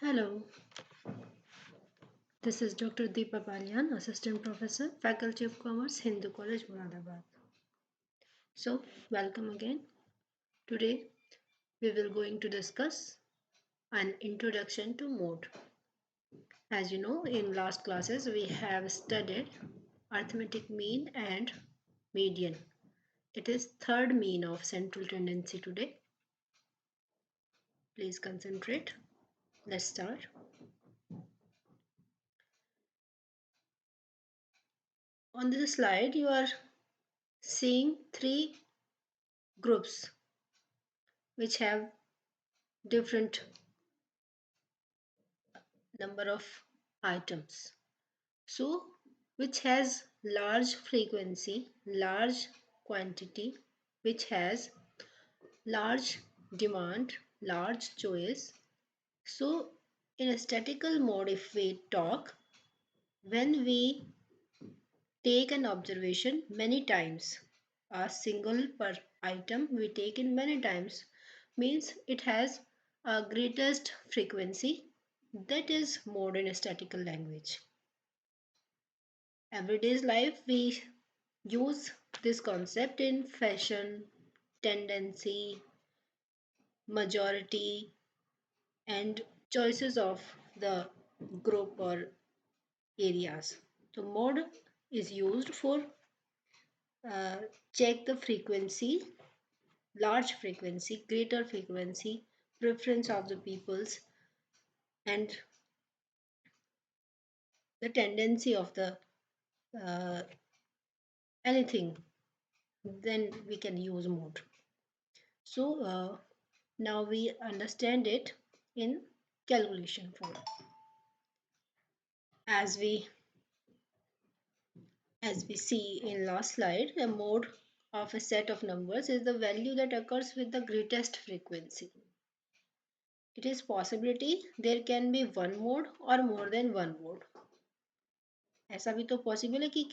Hello, this is Dr. Deepa Palyan, Assistant Professor, Faculty of Commerce, Hindu College, Moradabad. So, welcome again. Today, we will going to discuss an introduction to mode. As you know, in last classes, we have studied arithmetic mean and median. It is third mean of central tendency today. Please concentrate. Let's start. On this slide, you are seeing three groups which have different number of items. So, which has large frequency, large quantity, which has large demand, large choice. So, in a statistical mode, if we talk, when we take an observation many times, a single per item we take in many times means it has a greatest frequency, that is mode in statistical language. Everyday's life we use this concept in fashion, tendency, majority, and choices of the group or areas. So mode is used for uh, check the frequency, large frequency, greater frequency, preference of the peoples, and the tendency of the uh, anything. Then we can use mode. So now we understand it in calculation form. As we see in last slide, a mode of a set of numbers is the value that occurs with the greatest frequency. It is possibility there can be one mode or more than one mode. ऐसा भी तो possible है कि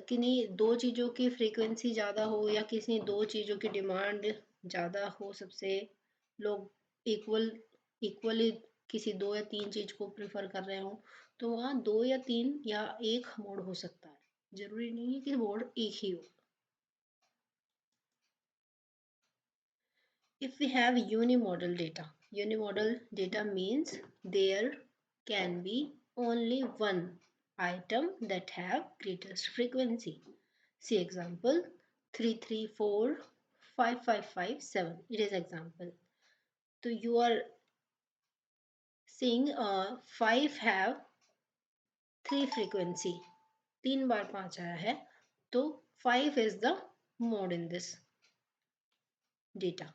किन्हीं दो चीज़ों की frequency ज़्यादा हो या किसी दो चीज़ों की डिमांड ज़्यादा हो, सबसे लोग इक्वली किसी दो या तीन चीज़ को प्रेफर कर रहे हो, तो वहाँ दो या तीन या एक मोड हो सकता है, जरूरी नहीं है कि मोड एक ही हो. If we have unimodal data means there can be only one item that have greatest frequency. See example 3345557. It is example. So you are seeing 5 have 3 frequency. 3 बार 5 आया है, तो 5 is the mode in this data.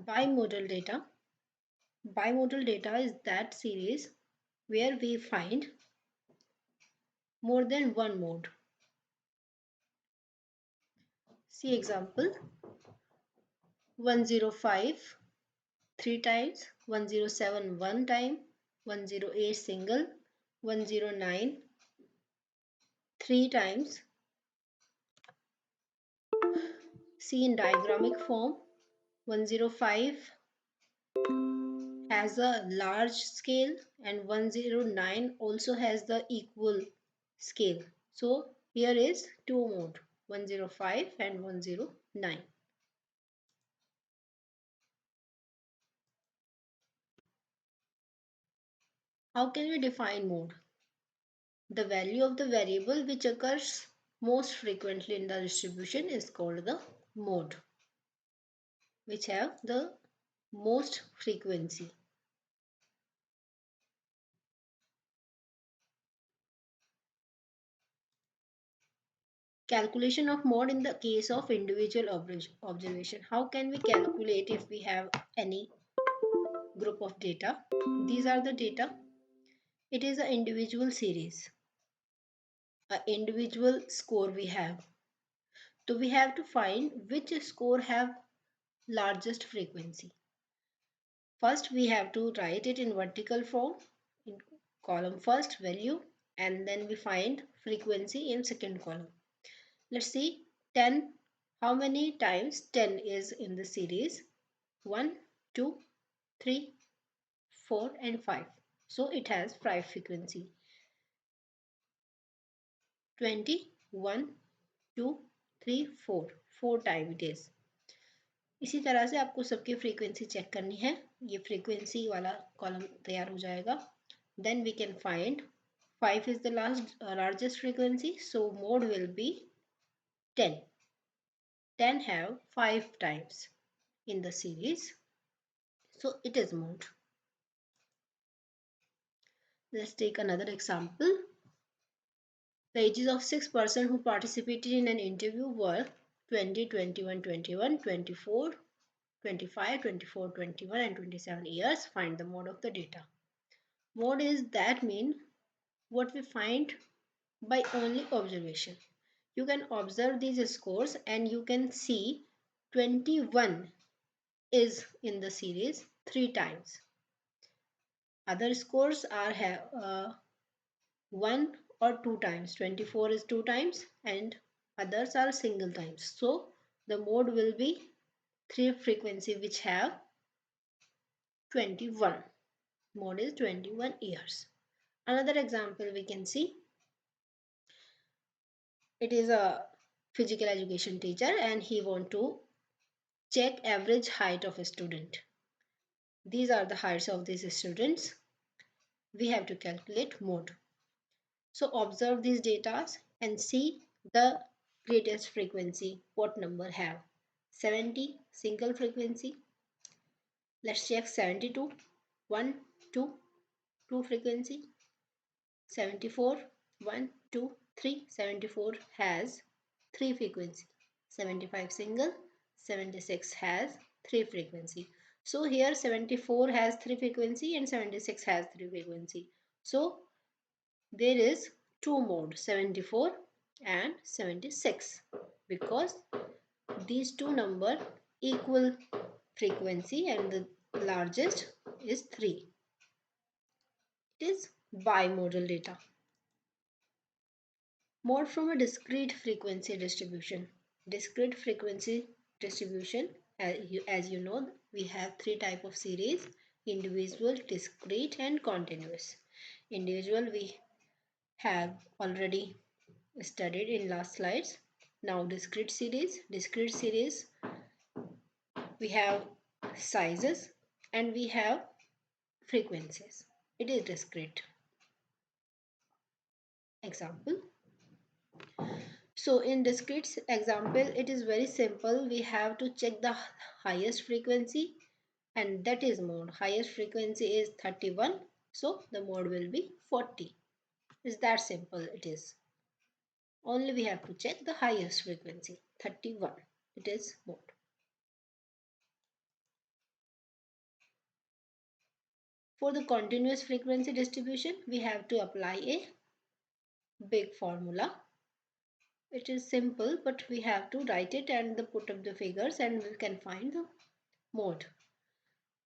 Bimodal data is that series where we find more than one mode. See example 105 3 times, 107 1 time, 108 single, 109 3 times. See in diagrammic form, 105 has a large scale and 109 also has the equal scale. So here is two mode, 105 and 109. How can we define mode? The value of the variable which occurs most frequently in the distribution is called the mode, which have the most frequency. Calculation of mode in the case of individual observation. How can we calculate if we have any group of data? These are the data. It is an individual series, an individual score we have. So we have to find which score have largest frequency. First we have to write it in vertical form, in column first value, and then we find frequency in second column. Let's see 10. How many times 10 is in the series? 1, 2, 3, 4 and 5. So it has 5 frequency. 20, 1, 2, 3, 4. 4 time it is. इसी तरह से आपको सबकी frequency check करनी है. ये frequency वाला column तैयार हो जाएगा. Then we can find 5 is the largest frequency, so mode will be 10. 10 have 5 times in the series, so it is mode. Let's take another example. The ages of 6 persons who participated in an interview were 20, 21, 21, 24, 25, 24, 21 and 27 years. Find the mode of the data. Mode is that mean what we find by only observation. You can observe these scores and you can see 21 is in the series 3 times. Other scores are 1 or 2 times. 24 is 2 times and others are single times. So the mode will be 3 frequency which have 21. Mode is 21 years. Another example we can see. It is a physical education teacher and he want to check average height of a student. These are the heights of these students. We have to calculate mode. So observe these data and see the greatest frequency. What number have? 70 single frequency. Let's check 72. 1, 2, 2 frequency. 74. 1, 2, 3. 74 has 3 frequency. 75 single. 76 has 3 frequency. So here 74 has 3 frequency and 76 has 3 frequency. So there is 2 mode, 74 and 76, because these two number equal frequency and the largest is 3. It is bimodal data. Mode from a discrete frequency distribution. Discrete frequency distribution, as you know, we have 3 type of series: individual, discrete and continuous. Individual we have already studied in last slides. Now discrete series. Discrete series we have sizes and we have frequencies. It is discrete. Example. So in discrete example, it is very simple. We have to check the highest frequency and that is mode. Highest frequency is 31. So the mode will be 40. It's that simple it is. Only we have to check the highest frequency, 31. It is mode. For the continuous frequency distribution, we have to apply a big formula. It is simple, but we have to write it and put up the figures and we can find the mode.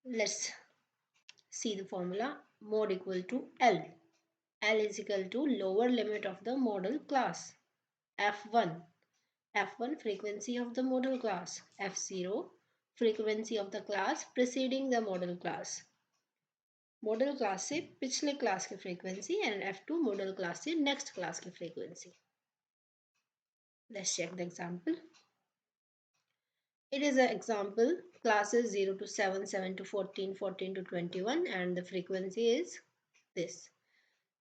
Let's see the formula. Mode equal to L. L is equal to lower limit of the model class. F1. F1 frequency of the model class. F0 frequency of the class preceding the model class. Model class से पिछले class की frequency and F2 model class से next class की frequency. Let's check the example. It is an example classes 0 to 7, 7 to 14, 14 to 21 and the frequency is this.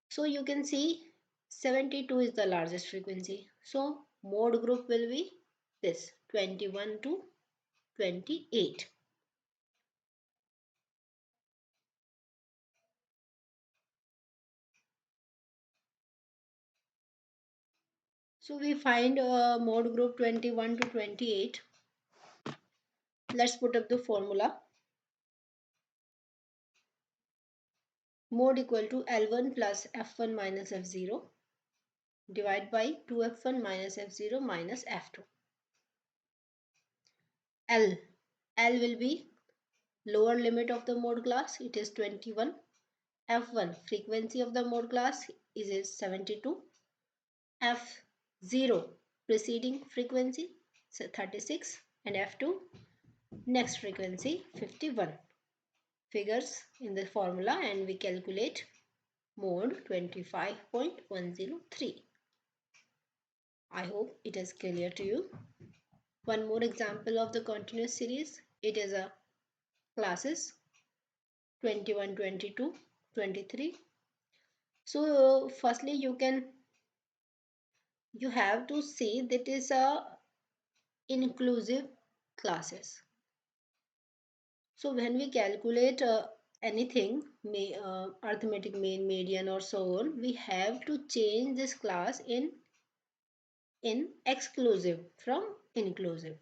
So you can see 72 is the largest frequency. So mode group will be this 21 to 28. So we find mode group 21 to 28. Let's put up the formula. Mode equal to L1 plus F1 minus F0 divide by 2F1 minus F0 minus F2. L will be lower limit of the mode class, it is 21. F1 frequency of the mode class is 72. F0 preceding frequency, so 36, and F2 next frequency 51. Figures in the formula and we calculate mode 25.103. I hope it is clear to you. One more example of the continuous series. It is a classes 21, 22, 23. So firstly you have to see that is a inclusive classes. So when we calculate anything, arithmetic mean, median or so on, we have to change this class in exclusive from inclusive.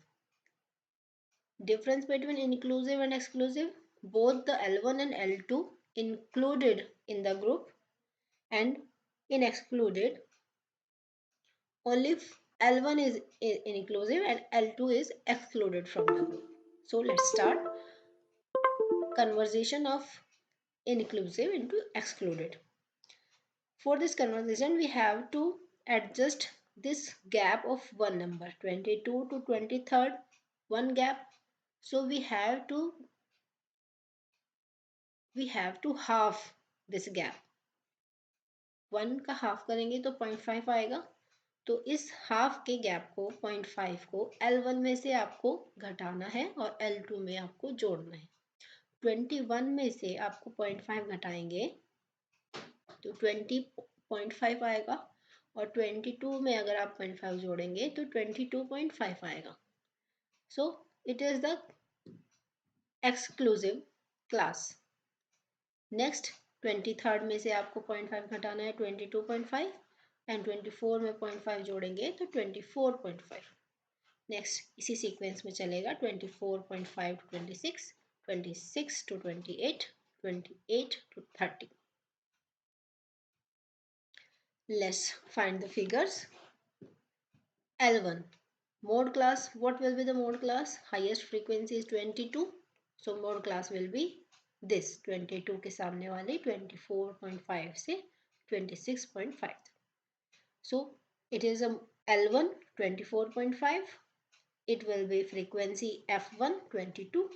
Difference between inclusive and exclusive, both the L1 and L2 included in the group, and in excluded only L1 is inclusive and L2 is excluded from the group. So let's start conversion of inclusive into excluded. For this conversation, we have to adjust this gap of one number, 22 to 23rd, one gap. So we have to half this gap. 1 का half करेंगे तो 0.5 आएगा. तो इस half के gap को 0.5 को L1 में से आपको घटाना है और L2 में आपको जोड़ना है. 21 में से आपको 0.5 घटाएंगे तो 20.5 आएगा और 22 में अगर आप 0.5 जोड़ेंगे तो 22.5 आएगा. So it is the exclusive class. Next 23rd में से आपको 0.5 घटाना है 22.5 एंड 24 में 0.5 जोड़ेंगे तो 24.5. नेक्स्ट इसी सीक्वेंस में चलेगा 24.5 to 26, 26 to 28, 28 to 30. Let's find the figures. L1 mode class. What will be the mode class? Highest frequency is 22, so mode class will be this. 22 के सामने वाली 24.5 से 26.5. So it is a L1 24.5. It will be frequency F1 22.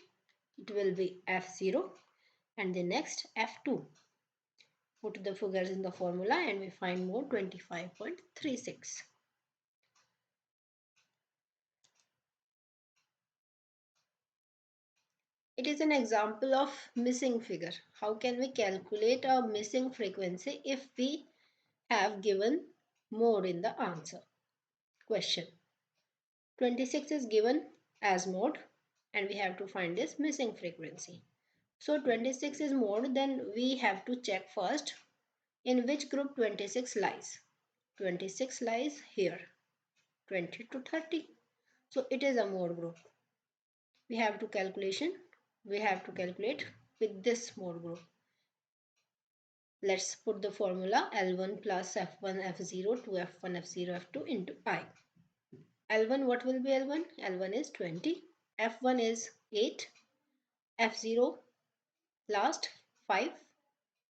It will be F0 and the next F2. Put the figures in the formula and we find mode 25.36. It is an example of missing figure. How can we calculate a missing frequency if we have given mode in the answer? Question. 26 is given as mode and we have to find this missing frequency. So 26 is mode, then we have to check first in which group 26 lies. 26 lies here, 20 to 30. So it is a mode group. We have to calculate with this mode group. Let's put the formula L1 plus F1 F0 to F1 F0 F2 into I. L1, what will be L1? L1 is 20, F1 is 8, F0 last 5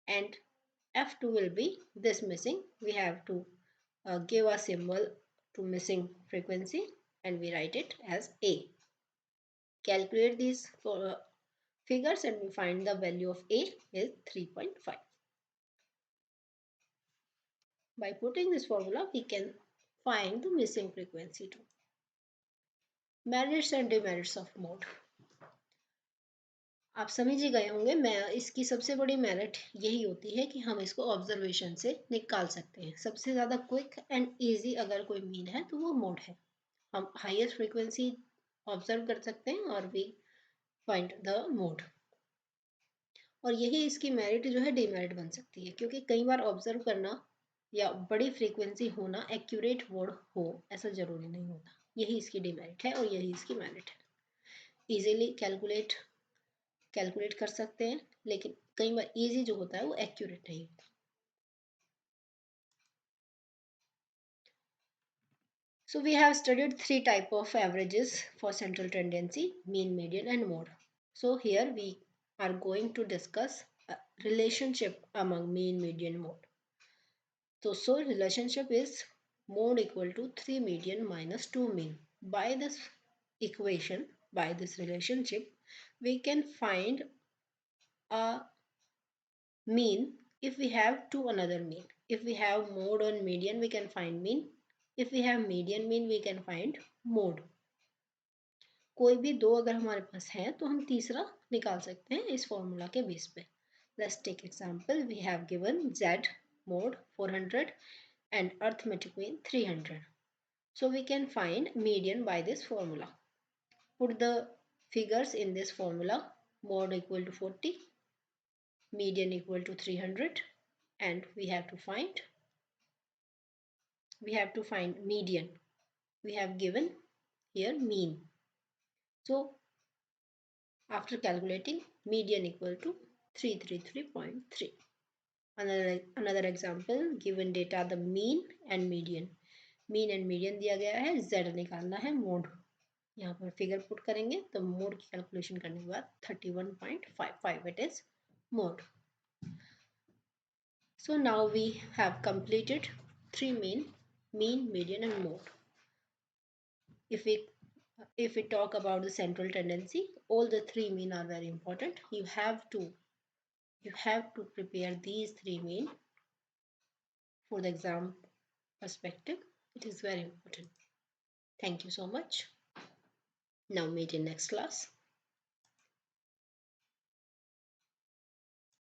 and F2 will be this missing. We have to give a symbol to missing frequency and we write it as A. Calculate these figures and we find the value of A is 3.5. By putting this formula, we can find the missing frequency too. Merits and demerits of mode. आप समझ ही गए होंगे. मैं इसकी सबसे बड़ी merit यही होती है कि हम इसको ऑब्जर्वेशन से निकाल सकते हैं. सबसे ज़्यादा क्विक एंड इजी अगर कोई मीन है तो वो मोड है. हम हाईएस्ट फ्रीक्वेंसी ऑब्जर्व कर सकते हैं और वी फाइंड द मोड. और यही इसकी मेरिट जो है डिमेरिट बन सकती है क्योंकि कई बार ऑब्जर्व करना या बड़ी फ्रीक्वेंसी होना एक्यूरेट मोड हो ऐसा ज़रूरी नहीं होता. यही इसकी डिमेरिट है और यही इसकी मेरिट है. इजीली कैलकुलेट कर सकते हैं लेकिन कई बार इजी जो होता है वो एक्यूरेट नहीं होता. So we have studied three type of averages for central tendency, mean, median and mode. So here we are going to discuss a relationship among mean, median, mode. So relationship is mode equal to 3 median minus 2 mean. By this equation, by this relationship, we can find a mean if we have two another mean. If we have mode and median, we can find mean. If we have median mean, we can find mode. कोई भी दो अगर हमारे पास है तो हम तीसरा निकाल सकते हैं इस फॉर्मूला के बेस पे. Let's take example. We have given Z mode 400 and arithmetic mean 300. So we can find median by this formula. Put the figures in this formula. Mode equal to 40, median equal to 300, and we have to find median. We have given here mean. So after calculating, median equal to 333.3. Another example, given data the mean and median. Mean and median दिया गया है, z निकालना है mode. यहाँ पर figure put करेंगे तो mode की कैलकुलेशन करने के बाद 31.55 it is mode. So now we have completed three mean, median and mode. If we talk about the central tendency, all the three mean are very important. You have to prepare these three mean for the exam perspective. It is very important. Thank you so much. Now meet in next class.